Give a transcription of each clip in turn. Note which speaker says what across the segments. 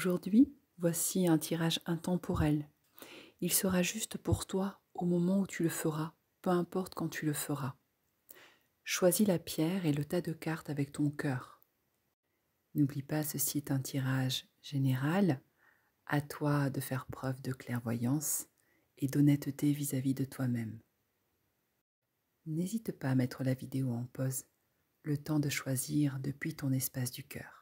Speaker 1: Aujourd'hui, voici un tirage intemporel. Il sera juste pour toi au moment où tu le feras, peu importe quand tu le feras. Choisis la pierre et le tas de cartes avec ton cœur. N'oublie pas, ceci est un tirage général. À toi de faire preuve de clairvoyance et d'honnêteté vis-à-vis de toi-même. N'hésite pas à mettre la vidéo en pause, le temps de choisir depuis ton espace du cœur.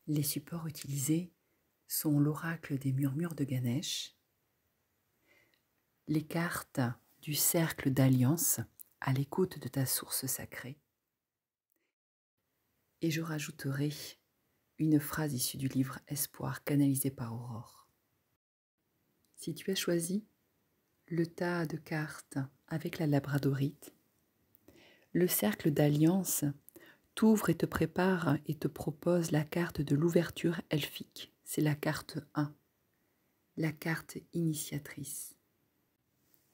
Speaker 1: Les supports utilisés sont l'oracle des murmures de Ganesh, les cartes du cercle d'alliance à l'écoute de ta source sacrée, et je rajouterai une phrase issue du livre Espoir canalisé par Aurore. Si tu as choisi le tas de cartes avec la labradorite, le cercle d'alliance t'ouvre et te prépare et te propose la carte de l'ouverture elfique. C'est la carte 1, la carte initiatrice.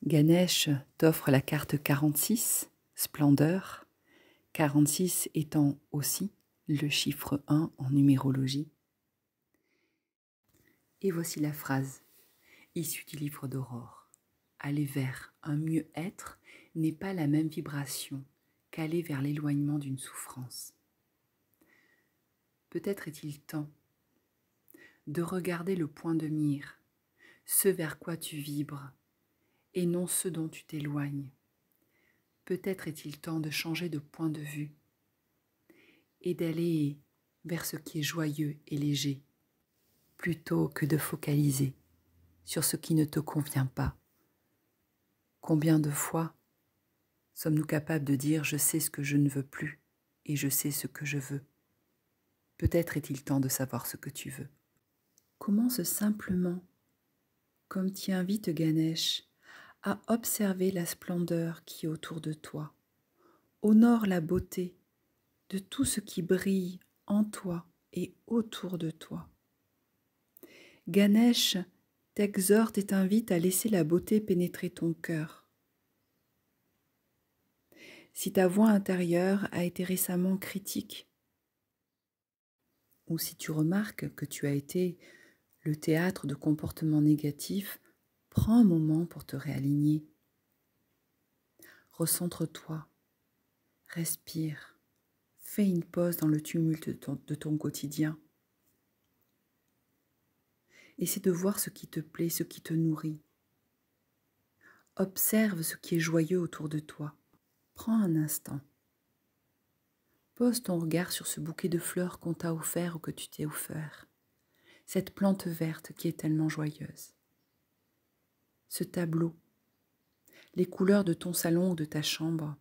Speaker 1: Ganesh t'offre la carte 46, splendeur, 46 étant aussi le chiffre 1 en numérologie. Et voici la phrase issue du livre d'Aurore. Aller vers un mieux-être n'est pas la même vibration qu'aller vers l'éloignement d'une souffrance. Peut-être est-il temps de regarder le point de mire, ce vers quoi tu vibres, et non ce dont tu t'éloignes. Peut-être est-il temps de changer de point de vue et d'aller vers ce qui est joyeux et léger, plutôt que de focaliser sur ce qui ne te convient pas. Combien de fois sommes-nous capables de dire « je sais ce que je ne veux plus et je sais ce que je veux ». Peut-être est-il temps de savoir ce que tu veux. Commence simplement, comme t'y invite Ganesh, à observer la splendeur qui est autour de toi. Honore la beauté de tout ce qui brille en toi et autour de toi. Ganesh t'exhorte et t'invite à laisser la beauté pénétrer ton cœur. Si ta voix intérieure a été récemment critique, ou si tu remarques que tu as été le théâtre de comportements négatifs, prends un moment pour te réaligner. Recentre-toi, respire, fais une pause dans le tumulte de ton quotidien. Essaie de voir ce qui te plaît, ce qui te nourrit. Observe ce qui est joyeux autour de toi. Prends un instant. Pose ton regard sur ce bouquet de fleurs qu'on t'a offert ou que tu t'es offert. Cette plante verte qui est tellement joyeuse. Ce tableau. Les couleurs de ton salon ou de ta chambre.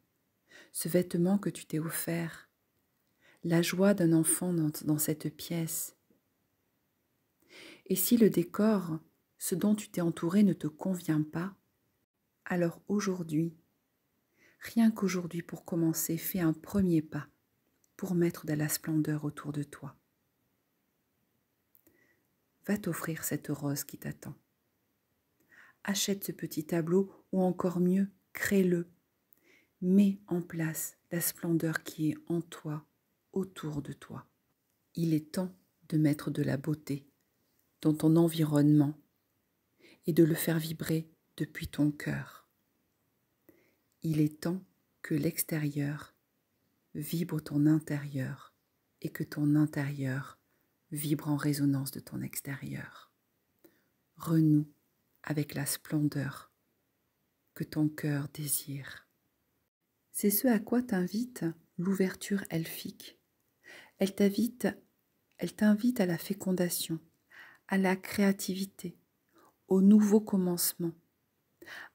Speaker 1: Ce vêtement que tu t'es offert. La joie d'un enfant dans cette pièce. Et si le décor, ce dont tu t'es entouré, ne te convient pas, alors aujourd'hui, rien qu'aujourd'hui pour commencer, fais un premier pas pour mettre de la splendeur autour de toi. Va t'offrir cette rose qui t'attend. Achète ce petit tableau ou encore mieux, crée-le. Mets en place la splendeur qui est en toi, autour de toi. Il est temps de mettre de la beauté dans ton environnement et de le faire vibrer depuis ton cœur. Il est temps que l'extérieur vibre ton intérieur et que ton intérieur vibre en résonance de ton extérieur. Renoue avec la splendeur que ton cœur désire. C'est ce à quoi t'invite l'ouverture elfique. Elle t'invite à la fécondation, à la créativité, au nouveau commencement,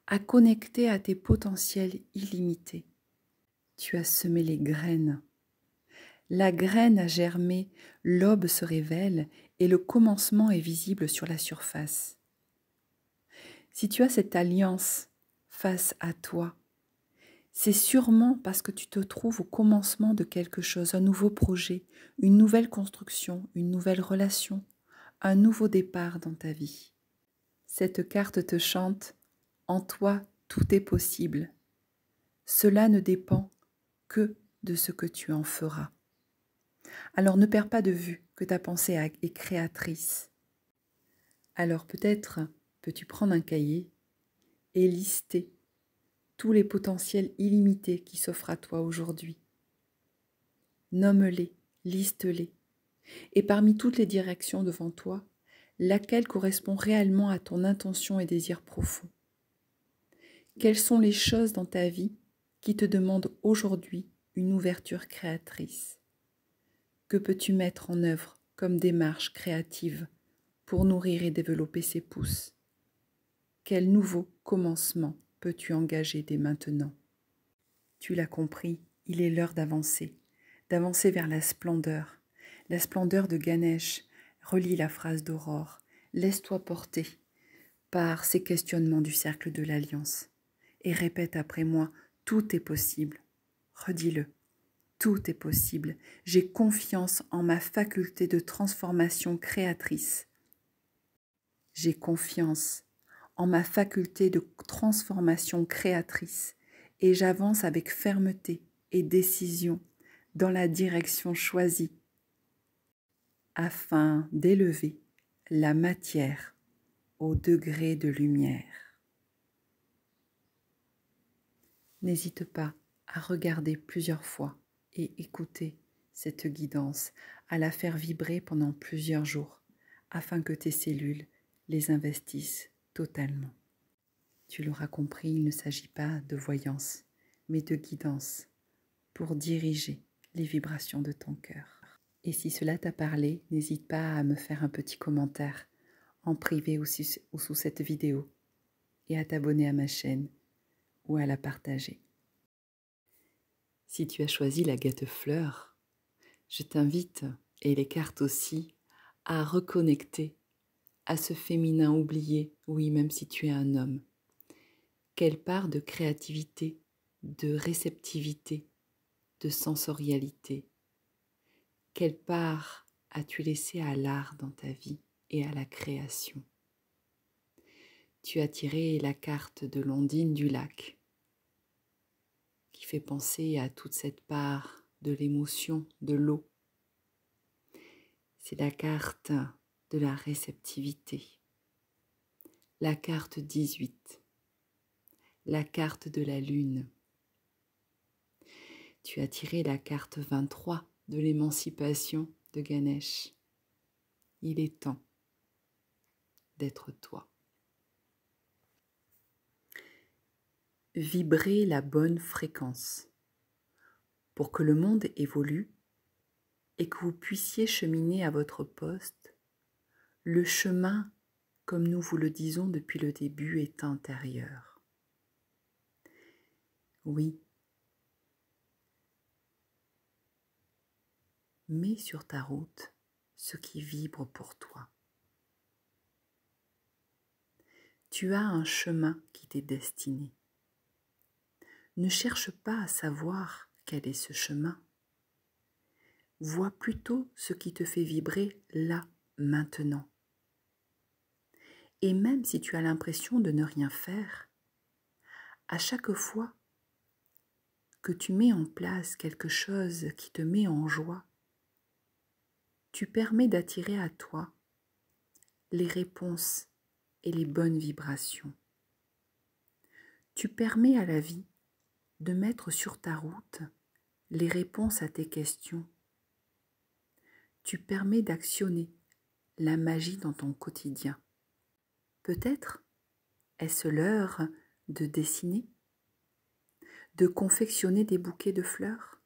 Speaker 1: à connecter à tes potentiels illimités. Tu as semé les graines. La graine a germé, l'aube se révèle et le commencement est visible sur la surface. Si tu as cette alliance face à toi, c'est sûrement parce que tu te trouves au commencement de quelque chose, un nouveau projet, une nouvelle construction, une nouvelle relation, un nouveau départ dans ta vie. Cette carte te chante « En toi, tout est possible ». Cela ne dépend que de ce que tu en feras. Alors ne perds pas de vue que ta pensée est créatrice. Alors peut-être peux-tu prendre un cahier et lister tous les potentiels illimités qui s'offrent à toi aujourd'hui. Nomme-les, liste-les, et parmi toutes les directions devant toi, laquelle correspond réellement à ton intention et désir profond? Quelles sont les choses dans ta vie qui te demandent aujourd'hui une ouverture créatrice? Que peux-tu mettre en œuvre comme démarche créative pour nourrir et développer ces pousses? Quel nouveau commencement peux-tu engager dès maintenant? Tu l'as compris, il est l'heure d'avancer vers la splendeur de Ganesh. Relis la phrase d'Aurore, laisse-toi porter par ces questionnements du cercle de l'Alliance et répète après moi, tout est possible. Redis-le, tout est possible. J'ai confiance en ma faculté de transformation créatrice. J'ai confiance en ma faculté de transformation créatrice et j'avance avec fermeté et décision dans la direction choisie afin d'élever la matière au degré de lumière. N'hésite pas à regarder plusieurs fois et écouter cette guidance, à la faire vibrer pendant plusieurs jours afin que tes cellules les investissent totalement. Tu l'auras compris, il ne s'agit pas de voyance, mais de guidance pour diriger les vibrations de ton cœur. Et si cela t'a parlé, n'hésite pas à me faire un petit commentaire en privé ou sous cette vidéo et à t'abonner à ma chaîne ou à la partager. Si tu as choisi la Gâte-Fleur, je t'invite, et les cartes aussi, à reconnecter à ce féminin oublié, oui, même si tu es un homme. Quelle part de créativité, de réceptivité, de sensorialité, quelle part as-tu laissé à l'art dans ta vie et à la création? Tu as tiré la carte de l'ondine du lac, qui fait penser à toute cette part de l'émotion, de l'eau. C'est la carte de la réceptivité. La carte 18, la carte de la lune. Tu as tiré la carte 23 de l'émancipation de Ganesh. Il est temps d'être toi. Vibrez la bonne fréquence pour que le monde évolue et que vous puissiez cheminer à votre poste. Le chemin, comme nous vous le disons depuis le début, est intérieur. Oui, mets sur ta route ce qui vibre pour toi. Tu as un chemin qui t'est destiné. Ne cherche pas à savoir quel est ce chemin. Vois plutôt ce qui te fait vibrer là, maintenant. Et même si tu as l'impression de ne rien faire, à chaque fois que tu mets en place quelque chose qui te met en joie, tu permets d'attirer à toi les réponses et les bonnes vibrations. Tu permets à la vie de mettre sur ta route les réponses à tes questions. Tu permets d'actionner la magie dans ton quotidien. Peut-être est-ce l'heure de dessiner, de confectionner des bouquets de fleurs,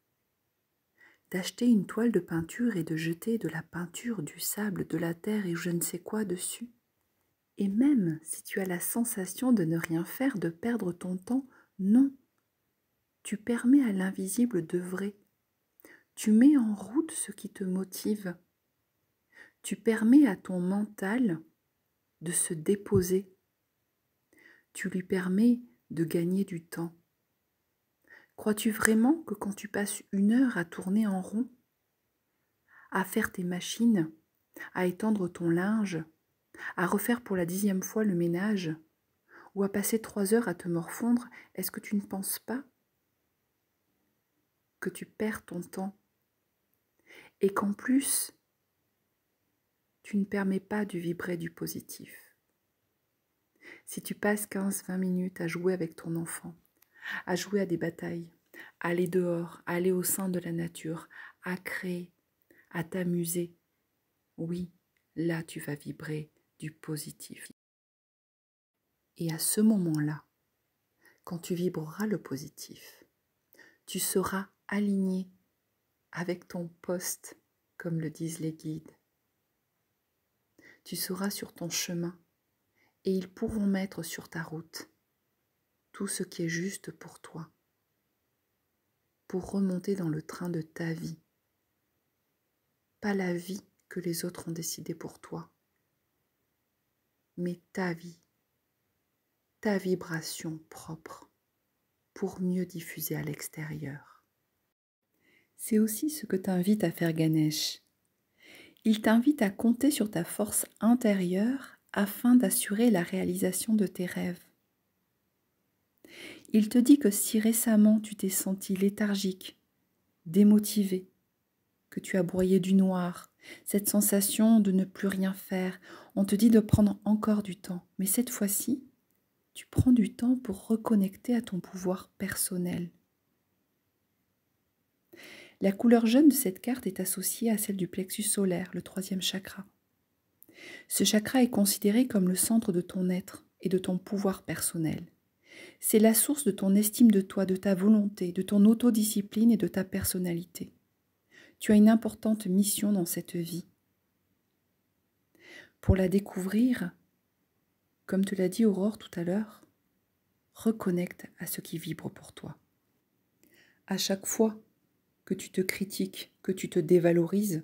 Speaker 1: d'acheter une toile de peinture et de jeter de la peinture, du sable, de la terre et je ne sais quoi dessus. Et même si tu as la sensation de ne rien faire, de perdre ton temps, non. Tu permets à l'invisible d'œuvrer. Tu mets en route ce qui te motive. Tu permets à ton mental de se déposer. Tu lui permets de gagner du temps. Crois-tu vraiment que quand tu passes 1 heure à tourner en rond, à faire tes machines, à étendre ton linge, à refaire pour la 10e fois le ménage, ou à passer 3 heures à te morfondre, est-ce que tu ne penses pas que tu perds ton temps et qu'en plus, tu ne permets pas de vibrer du positif. Si tu passes 15-20 minutes à jouer avec ton enfant, à jouer à des batailles, à aller dehors, à aller au sein de la nature, à créer, à t'amuser, oui, là tu vas vibrer du positif. Et à ce moment-là, quand tu vibreras le positif, tu seras aligné avec ton poste, comme le disent les guides. Tu seras sur ton chemin et ils pourront mettre sur ta route tout ce qui est juste pour toi, pour remonter dans le train de ta vie. Pas la vie que les autres ont décidé pour toi, mais ta vie, ta vibration propre, pour mieux diffuser à l'extérieur. C'est aussi ce que t'invite à faire Ganesh. Il t'invite à compter sur ta force intérieure afin d'assurer la réalisation de tes rêves. Il te dit que si récemment tu t'es senti léthargique, démotivé, que tu as broyé du noir, cette sensation de ne plus rien faire, on te dit de prendre encore du temps. Mais cette fois-ci, tu prends du temps pour reconnecter à ton pouvoir personnel. La couleur jaune de cette carte est associée à celle du plexus solaire, le 3e chakra. Ce chakra est considéré comme le centre de ton être et de ton pouvoir personnel. C'est la source de ton estime de toi, de ta volonté, de ton autodiscipline et de ta personnalité. Tu as une importante mission dans cette vie. Pour la découvrir, comme te l'a dit Aurore tout à l'heure, reconnecte à ce qui vibre pour toi. À chaque fois que tu te critiques, que tu te dévalorises,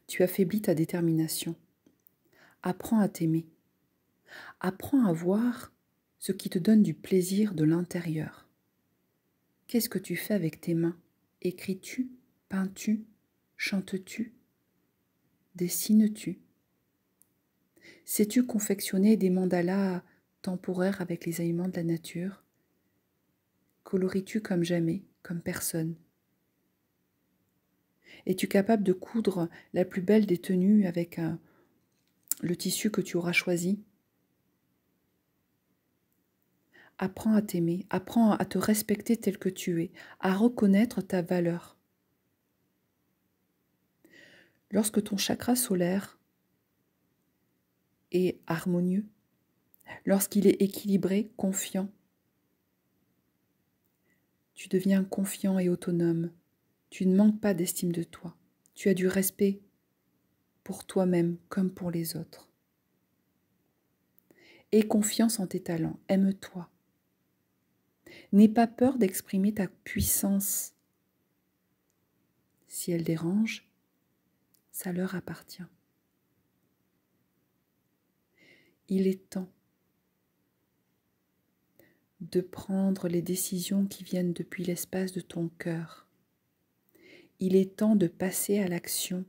Speaker 1: tu affaiblis ta détermination. Apprends à t'aimer. Apprends à voir ce qui te donne du plaisir de l'intérieur. Qu'est-ce que tu fais avec tes mains? Écris-tu? Peins-tu? Chantes-tu? Dessines-tu? Sais-tu confectionner des mandalas temporaires avec les éléments de la nature? Coloris-tu comme jamais, comme personne? Es-tu capable de coudre la plus belle des tenues avec le tissu que tu auras choisi? Apprends à t'aimer, apprends à te respecter tel que tu es, à reconnaître ta valeur. Lorsque ton chakra solaire est harmonieux, lorsqu'il est équilibré, confiant, tu deviens confiant et autonome. Tu ne manques pas d'estime de toi. Tu as du respect pour toi-même comme pour les autres. Aie confiance en tes talents, aime-toi. N'aie pas peur d'exprimer ta puissance. Si elle dérange, ça leur appartient. Il est temps de prendre les décisions qui viennent depuis l'espace de ton cœur. Il est temps de passer à l'action.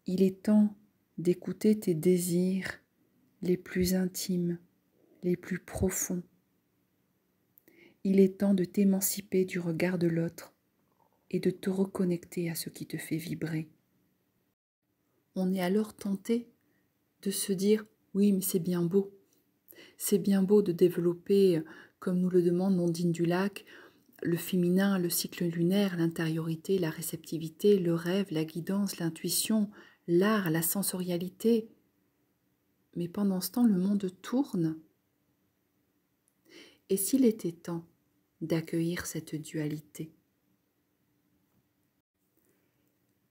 Speaker 1: Il est temps d'écouter tes désirs les plus intimes, les plus profonds. Il est temps de t'émanciper du regard de l'autre et de te reconnecter à ce qui te fait vibrer. On est alors tenté de se dire « oui, mais c'est bien beau ». C'est bien beau de développer, comme nous le demande Ondine Dulac, le féminin, le cycle lunaire, l'intériorité, la réceptivité, le rêve, la guidance, l'intuition, l'art, la sensorialité. Mais pendant ce temps, le monde tourne. Et s'il était temps d'accueillir cette dualité?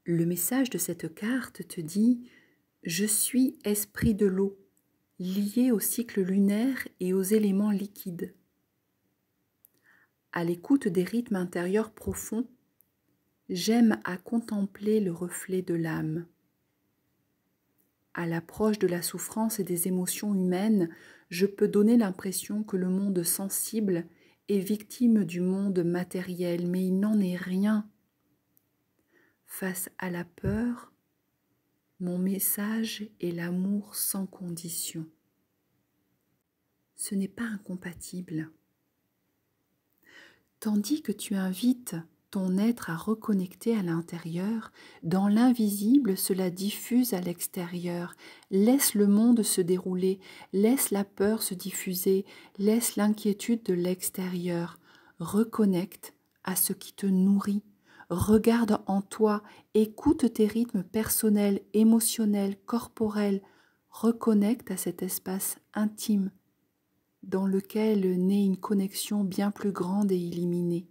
Speaker 1: Le message de cette carte te dit « Je suis esprit de l'eau, lié au cycle lunaire et aux éléments liquides. À l'écoute des rythmes intérieurs profonds, j'aime à contempler le reflet de l'âme. À l'approche de la souffrance et des émotions humaines, je peux donner l'impression que le monde sensible est victime du monde matériel, mais il n'en est rien. Face à la peur, mon message est l'amour sans condition. Ce n'est pas incompatible. Tandis que tu invites ton être à reconnecter à l'intérieur. Dans l'invisible, cela diffuse à l'extérieur. Laisse le monde se dérouler, laisse la peur se diffuser, laisse l'inquiétude de l'extérieur. Reconnecte à ce qui te nourrit. Regarde en toi, écoute tes rythmes personnels, émotionnels, corporels. Reconnecte à cet espace intime dans lequel naît une connexion bien plus grande et illuminée.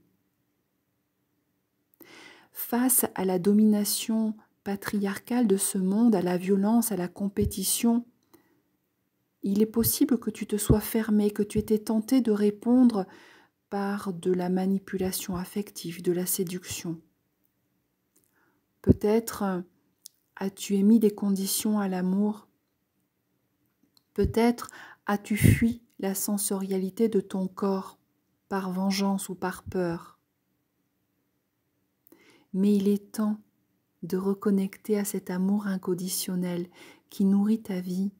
Speaker 1: Face à la domination patriarcale de ce monde, à la violence, à la compétition, il est possible que tu te sois fermé, que tu étais tenté de répondre par de la manipulation affective, de la séduction. Peut-être as-tu émis des conditions à l'amour. Peut-être as-tu fui la sensorialité de ton corps par vengeance ou par peur. Mais il est temps de reconnecter à cet amour inconditionnel qui nourrit ta vie,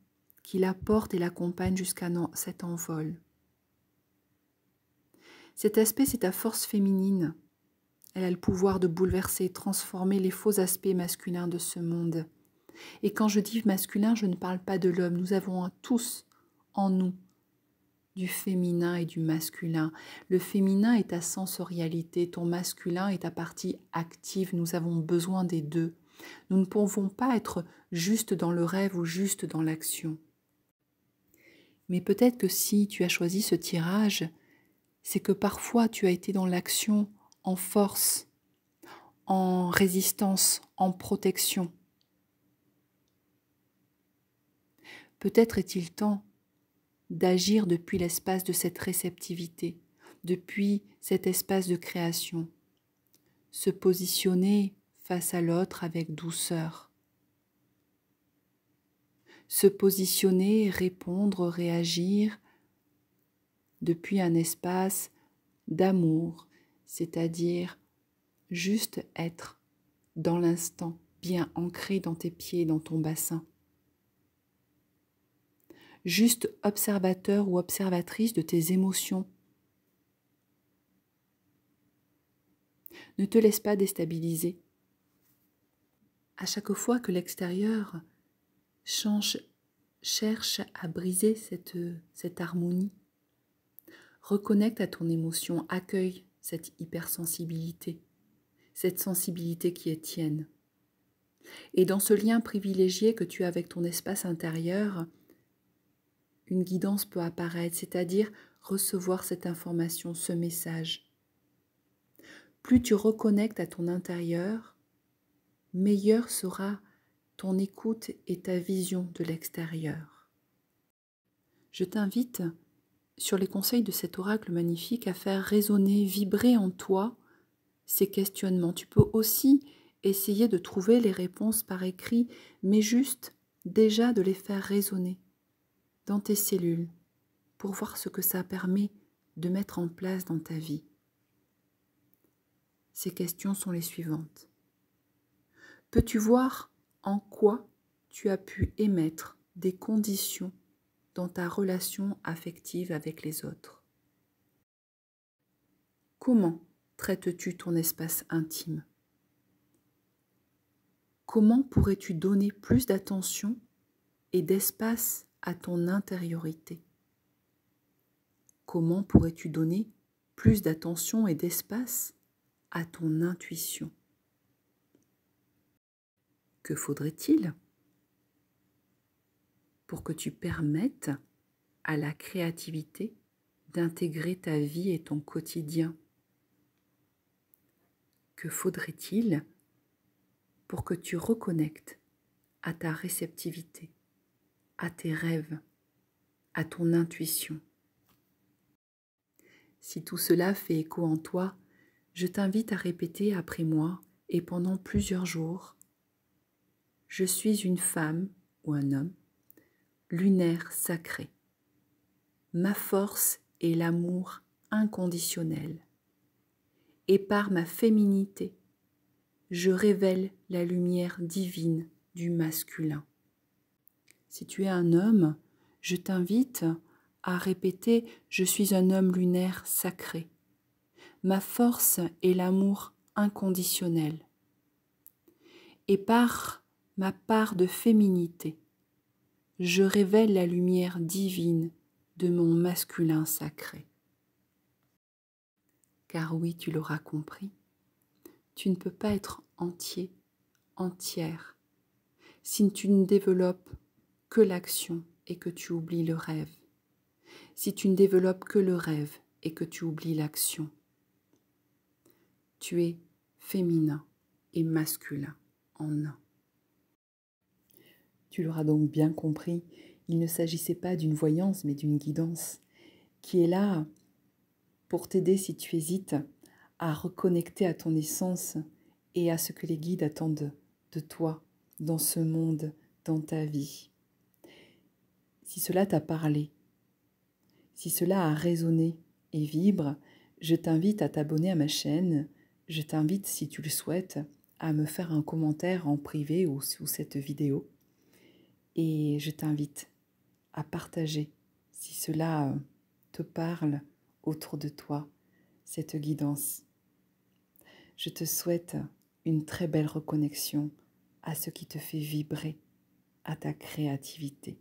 Speaker 1: qui la porte et l'accompagne jusqu'à cet envol. Cet aspect, c'est ta force féminine. Elle a le pouvoir de bouleverser, transformer les faux aspects masculins de ce monde. Et quand je dis masculin, je ne parle pas de l'homme. Nous avons tous en nous du féminin et du masculin. Le féminin est ta sensorialité, ton masculin est ta partie active. Nous avons besoin des deux. Nous ne pouvons pas être juste dans le rêve ou juste dans l'action. Mais peut-être que si tu as choisi ce tirage, c'est que parfois tu as été dans l'action en force, en résistance, en protection. Peut-être est-il temps d'agir depuis l'espace de cette réceptivité, depuis cet espace de création, se positionner face à l'autre avec douceur, se positionner, répondre, réagir depuis un espace d'amour, c'est-à-dire juste être dans l'instant, bien ancré dans tes pieds, dans ton bassin. Juste observateur ou observatrice de tes émotions. Ne te laisse pas déstabiliser. À chaque fois que l'extérieur cherche à briser cette harmonie, reconnecte à ton émotion, accueille cette hypersensibilité, cette sensibilité qui est tienne. Et dans ce lien privilégié que tu as avec ton espace intérieur, une guidance peut apparaître, c'est-à-dire recevoir cette information, ce message. Plus tu reconnectes à ton intérieur, meilleure sera ton écoute et ta vision de l'extérieur. Je t'invite, sur les conseils de cet oracle magnifique, à faire résonner, vibrer en toi ces questionnements. Tu peux aussi essayer de trouver les réponses par écrit, mais juste déjà de les faire résonner dans tes cellules pour voir ce que ça permet de mettre en place dans ta vie. Ces questions sont les suivantes. Peux-tu voir en quoi tu as pu émettre des conditions dans ta relation affective avec les autres? Comment traites-tu ton espace intime? Comment pourrais-tu donner plus d'attention et d'espace à ton intériorité? Comment pourrais-tu donner plus d'attention et d'espace à ton intuition? Que faudrait-il pour que tu permettes à la créativité d'intégrer ta vie et ton quotidien? Que faudrait-il pour que tu reconnectes à ta réceptivité, à tes rêves, à ton intuition? Si tout cela fait écho en toi, je t'invite à répéter après moi et pendant plusieurs jours: je suis une femme ou un homme lunaire sacré. Ma force est l'amour inconditionnel. Et par ma féminité, je révèle la lumière divine du masculin. Si tu es un homme, je t'invite à répéter: je suis un homme lunaire sacré. Ma force est l'amour inconditionnel. Et par ma part de féminité, je révèle la lumière divine de mon masculin sacré. Car oui, tu l'auras compris, tu ne peux pas être entier, entière, si tu ne développes que l'action et que tu oublies le rêve, si tu ne développes que le rêve et que tu oublies l'action. Tu es féminin et masculin en un. Tu l'auras donc bien compris, il ne s'agissait pas d'une voyance mais d'une guidance qui est là pour t'aider si tu hésites à reconnecter à ton essence et à ce que les guides attendent de toi dans ce monde, dans ta vie. Si cela t'a parlé, si cela a résonné et vibre, je t'invite à t'abonner à ma chaîne. Je t'invite, si tu le souhaites, à me faire un commentaire en privé ou sous cette vidéo. Et je t'invite à partager, si cela te parle autour de toi, cette guidance. Je te souhaite une très belle reconnexion à ce qui te fait vibrer, à ta créativité.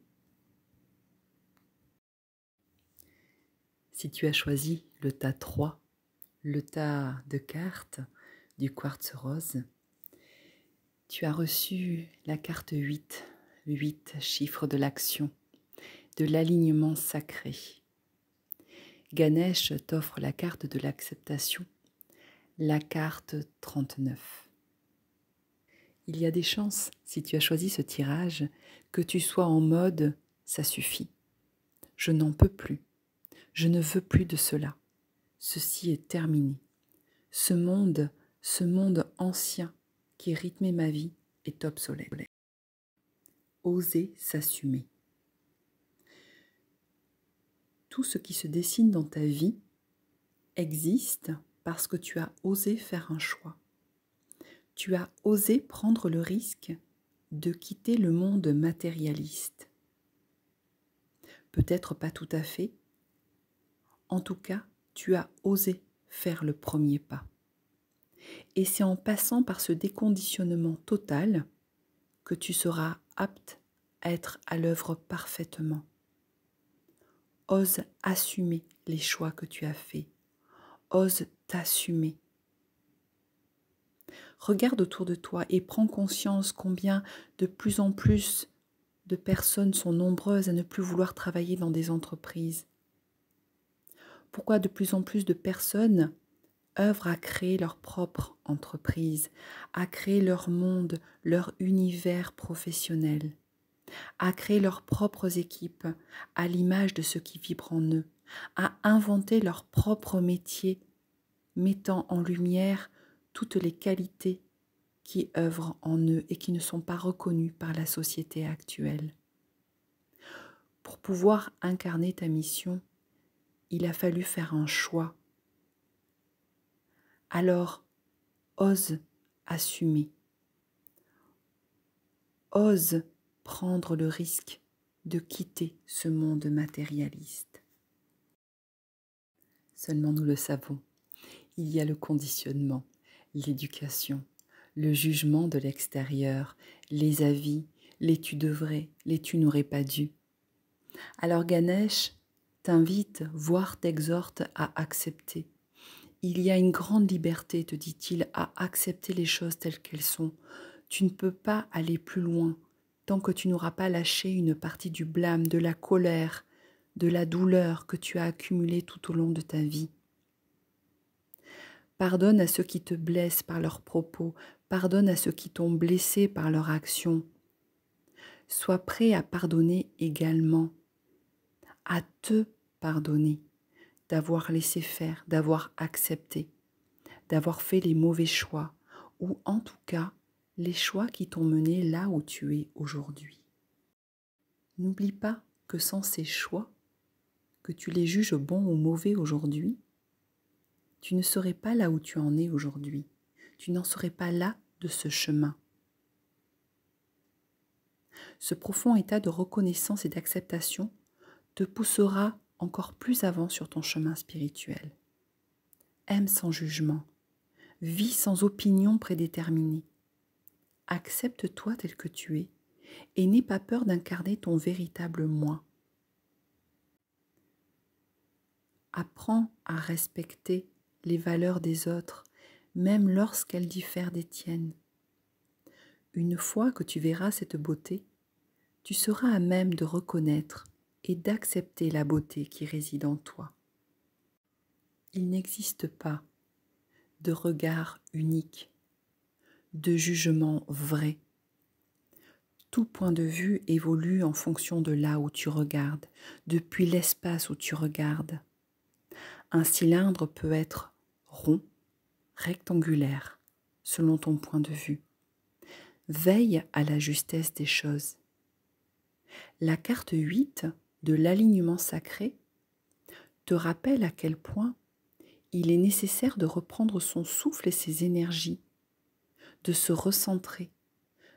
Speaker 1: Si tu as choisi le tas 3, le tas de cartes du quartz rose, tu as reçu la carte 8, 8 chiffres de l'action, de l'alignement sacré. Ganesh t'offre la carte de l'acceptation, la carte 39. Il y a des chances, si tu as choisi ce tirage, que tu sois en mode « ça suffit, je n'en peux plus, je ne veux plus de cela, ceci est terminé, ce monde ancien qui rythmait ma vie est obsolète. » Oser s'assumer. Tout ce qui se dessine dans ta vie existe parce que tu as osé faire un choix. Tu as osé prendre le risque de quitter le monde matérialiste. Peut-être pas tout à fait. En tout cas, tu as osé faire le premier pas. Et c'est en passant par ce déconditionnement total que tu seras apte à être à l'œuvre parfaitement. Ose assumer les choix que tu as faits. Ose t'assumer. Regarde autour de toi et prends conscience combien de plus en plus de personnes sont nombreuses à ne plus vouloir travailler dans des entreprises. Pourquoi de plus en plus de personnes œuvrent à créer leur propre entreprise, à créer leur monde, leur univers professionnel, à créer leurs propres équipes à l'image de ce qui vibre en eux, à inventer leur propre métier, mettant en lumière toutes les qualités qui œuvrent en eux et qui ne sont pas reconnues par la société actuelle. Pour pouvoir incarner ta mission, il a fallu faire un choix. Alors, ose assumer. Ose prendre le risque de quitter ce monde matérialiste. Seulement nous le savons, il y a le conditionnement, l'éducation, le jugement de l'extérieur, les avis, les tu devrais, les tu n'aurais pas dû. Alors Ganesh t'invite, voire t'exhorte à accepter. Il y a une grande liberté, te dit-il, à accepter les choses telles qu'elles sont. Tu ne peux pas aller plus loin tant que tu n'auras pas lâché une partie du blâme, de la colère, de la douleur que tu as accumulée tout au long de ta vie. Pardonne à ceux qui te blessent par leurs propos, pardonne à ceux qui t'ont blessé par leur action. Sois prêt à pardonner également, à te pardonner, d'avoir laissé faire, d'avoir accepté, d'avoir fait les mauvais choix, ou en tout cas, les choix qui t'ont mené là où tu es aujourd'hui. N'oublie pas que sans ces choix, que tu les juges bons ou mauvais aujourd'hui, tu ne serais pas là où tu en es aujourd'hui. Tu n'en serais pas là de ce chemin. Ce profond état de reconnaissance et d'acceptation te poussera encore plus avant sur ton chemin spirituel. Aime sans jugement, Vis sans opinion prédéterminée. Accepte-toi tel que tu es et n'aie pas peur d'incarner ton véritable moi. Apprends à respecter les valeurs des autres, même lorsqu'elles diffèrent des tiennes. Une fois que tu verras cette beauté, tu seras à même de reconnaître et d'accepter la beauté qui réside en toi. Il n'existe pas de regard unique, de jugement vrai. Tout point de vue évolue en fonction de là où tu regardes, depuis l'espace où tu regardes. Un cylindre peut être rond, rectangulaire, selon ton point de vue. Veille à la justesse des choses. La carte 8 de l'alignement sacré te rappelle à quel point il est nécessaire de reprendre son souffle et ses énergies, de se recentrer,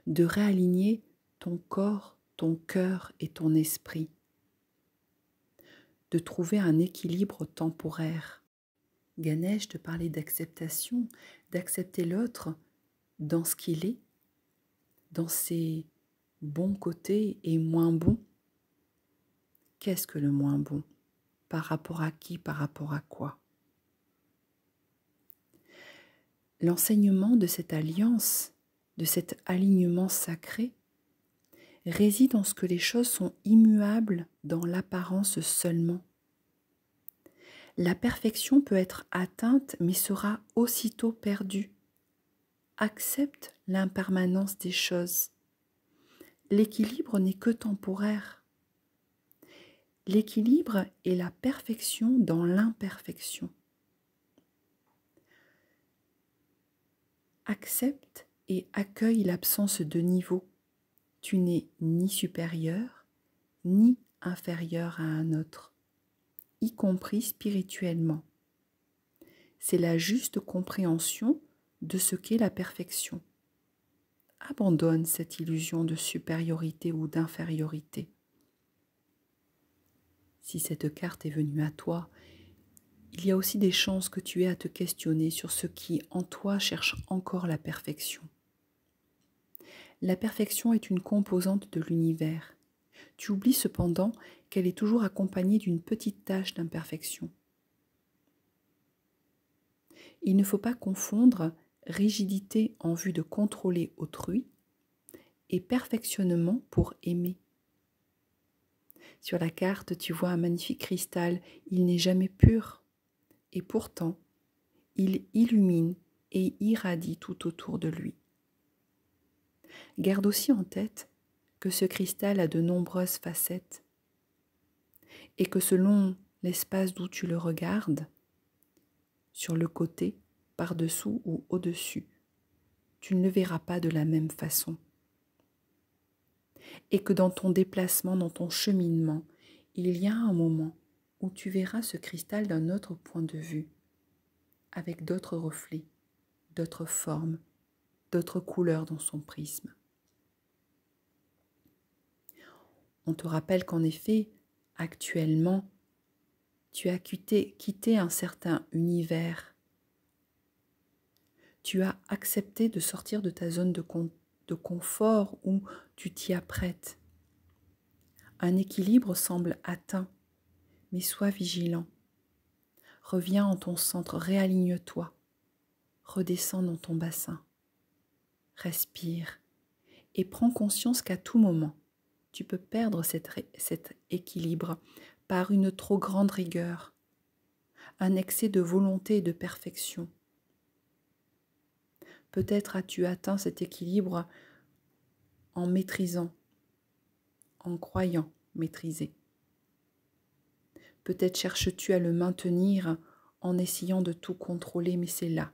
Speaker 1: de réaligner ton corps, ton cœur et ton esprit, de trouver un équilibre temporaire. Ganesh te parlait d'acceptation, d'accepter l'autre dans ce qu'il est, dans ses bons côtés et moins bons. Qu'est-ce que le moins bon? Par rapport à qui? Par rapport à quoi? L'enseignement de cette alliance, de cet alignement sacré, réside en ce que les choses sont immuables dans l'apparence seulement. La perfection peut être atteinte mais sera aussitôt perdue. Accepte l'impermanence des choses. L'équilibre n'est que temporaire. L'équilibre est la perfection dans l'imperfection. Accepte et accueille l'absence de niveau. Tu n'es ni supérieur, ni inférieur à un autre, y compris spirituellement. C'est la juste compréhension de ce qu'est la perfection. Abandonne cette illusion de supériorité ou d'infériorité. Si cette carte est venue à toi, il y a aussi des chances que tu aies à te questionner sur ce qui, en toi, cherche encore la perfection. La perfection est une composante de l'univers. Tu oublies cependant qu'elle est toujours accompagnée d'une petite tache d'imperfection. Il ne faut pas confondre rigidité en vue de contrôler autrui et perfectionnement pour aimer. Sur la carte, tu vois un magnifique cristal, il n'est jamais pur, et pourtant, il illumine et irradie tout autour de lui. Garde aussi en tête que ce cristal a de nombreuses facettes et que selon l'espace d'où tu le regardes, sur le côté, par-dessous ou au-dessus, tu ne le verras pas de la même façon. Et que dans ton déplacement, dans ton cheminement, il y a un moment où tu verras ce cristal d'un autre point de vue, avec d'autres reflets, d'autres formes, d'autres couleurs dans son prisme. On te rappelle qu'en effet, actuellement, tu as quitté un certain univers. Tu as accepté de sortir de ta zone de confort où tu t'y apprêtes. Un équilibre semble atteint, mais sois vigilant. Reviens en ton centre, réaligne-toi. Redescends dans ton bassin. Respire et prends conscience qu'à tout moment, tu peux perdre cet équilibre par une trop grande rigueur, un excès de volonté et de perfection. Peut-être as-tu atteint cet équilibre en maîtrisant, en croyant maîtriser. Peut-être cherches-tu à le maintenir en essayant de tout contrôler, mais c'est là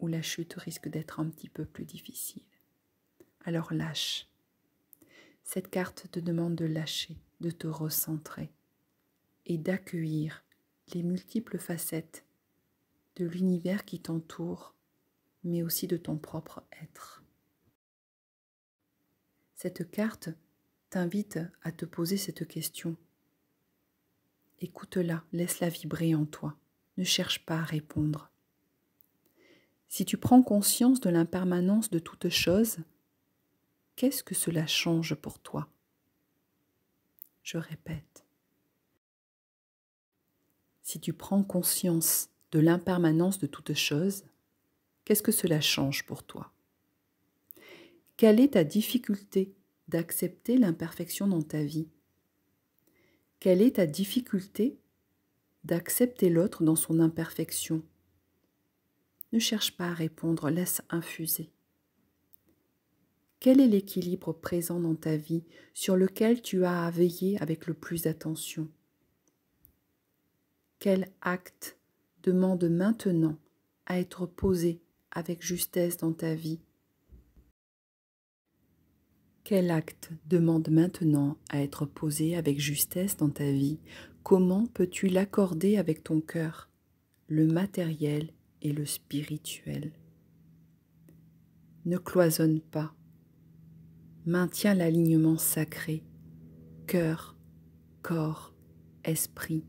Speaker 1: où la chute risque d'être un petit peu plus difficile. Alors lâche. Cette carte te demande de lâcher, de te recentrer et d'accueillir les multiples facettes de l'univers qui t'entoure, mais aussi de ton propre être. Cette carte t'invite à te poser cette question. Écoute-la, laisse-la vibrer en toi. Ne cherche pas à répondre. Si tu prends conscience de l'impermanence de toute chose, qu'est-ce que cela change pour toi? Je répète. Si tu prends conscience de l'impermanence de toute chose, qu'est-ce que cela change pour toi? Quelle est ta difficulté d'accepter l'imperfection dans ta vie? Quelle est ta difficulté d'accepter l'autre dans son imperfection? Ne cherche pas à répondre, laisse infuser. Quel est l'équilibre présent dans ta vie sur lequel tu as à veiller avec le plus d'attention? Quel acte demande maintenant à être posé avec justesse dans ta vie? Quel acte demande maintenant à être posé avec justesse dans ta vie? Comment peux-tu l'accorder avec ton cœur, le matériel et le spirituel? Ne cloisonne pas. Maintiens l'alignement sacré, cœur, corps, esprit.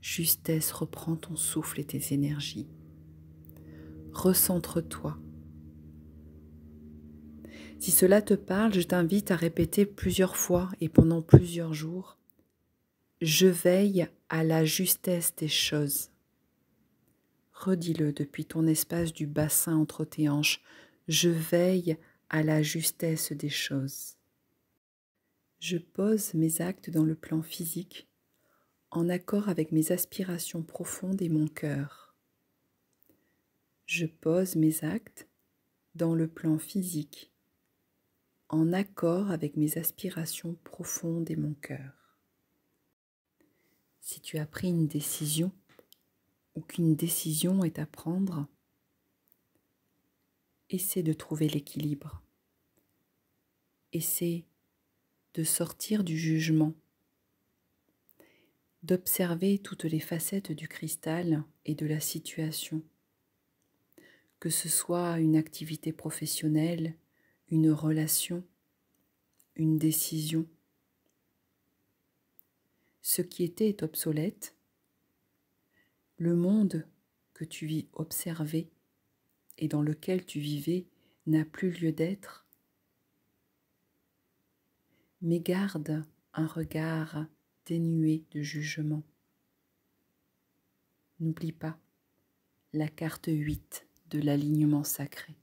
Speaker 1: Justesse, reprends ton souffle et tes énergies. Recentre-toi. Si cela te parle, je t'invite à répéter plusieurs fois et pendant plusieurs jours. Je veille à la justesse des choses. Redis-le depuis ton espace du bassin entre tes hanches. Je veille à la justesse des choses. Je pose mes actes dans le plan physique en accord avec mes aspirations profondes et mon cœur. Je pose mes actes dans le plan physique en accord avec mes aspirations profondes et mon cœur. Si tu as pris une décision ou qu'une décision est à prendre, essaie de trouver l'équilibre. Essaie de sortir du jugement, d'observer toutes les facettes du cristal et de la situation, que ce soit une activité professionnelle, une relation, une décision. Ce qui était est obsolète. Le monde que tu observais et dans lequel tu vivais n'a plus lieu d'être. Mais garde un regard dénué de jugement. N'oublie pas la carte 8 de l'alignement sacré.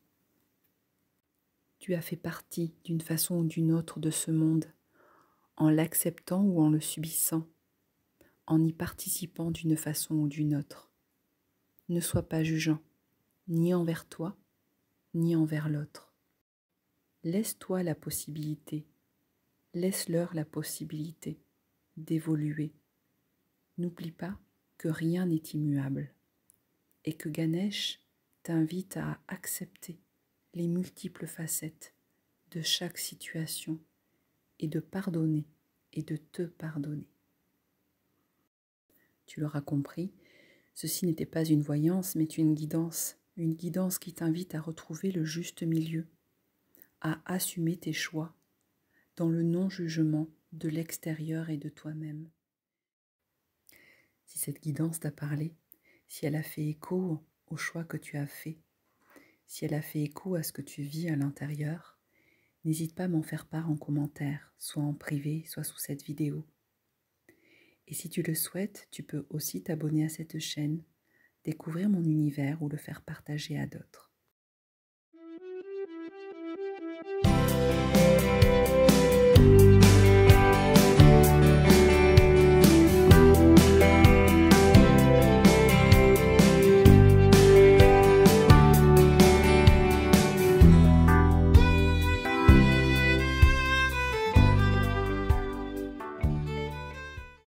Speaker 1: Tu as fait partie d'une façon ou d'une autre de ce monde, en l'acceptant ou en le subissant, en y participant d'une façon ou d'une autre. Ne sois pas jugeant, ni envers toi, ni envers l'autre. Laisse-toi la possibilité, laisse-leur la possibilité d'évoluer. N'oublie pas que rien n'est immuable et que Ganesh t'invite à accepter les multiples facettes de chaque situation et de pardonner et de te pardonner. Tu l'auras compris, ceci n'était pas une voyance mais une guidance qui t'invite à retrouver le juste milieu, à assumer tes choix dans le non-jugement de l'extérieur et de toi-même. Si cette guidance t'a parlé, si elle a fait écho au choix que tu as fait, si elle a fait écho à ce que tu vis à l'intérieur, n'hésite pas à m'en faire part en commentaire, soit en privé, soit sous cette vidéo. Et si tu le souhaites, tu peux aussi t'abonner à cette chaîne, découvrir mon univers ou le faire partager à d'autres.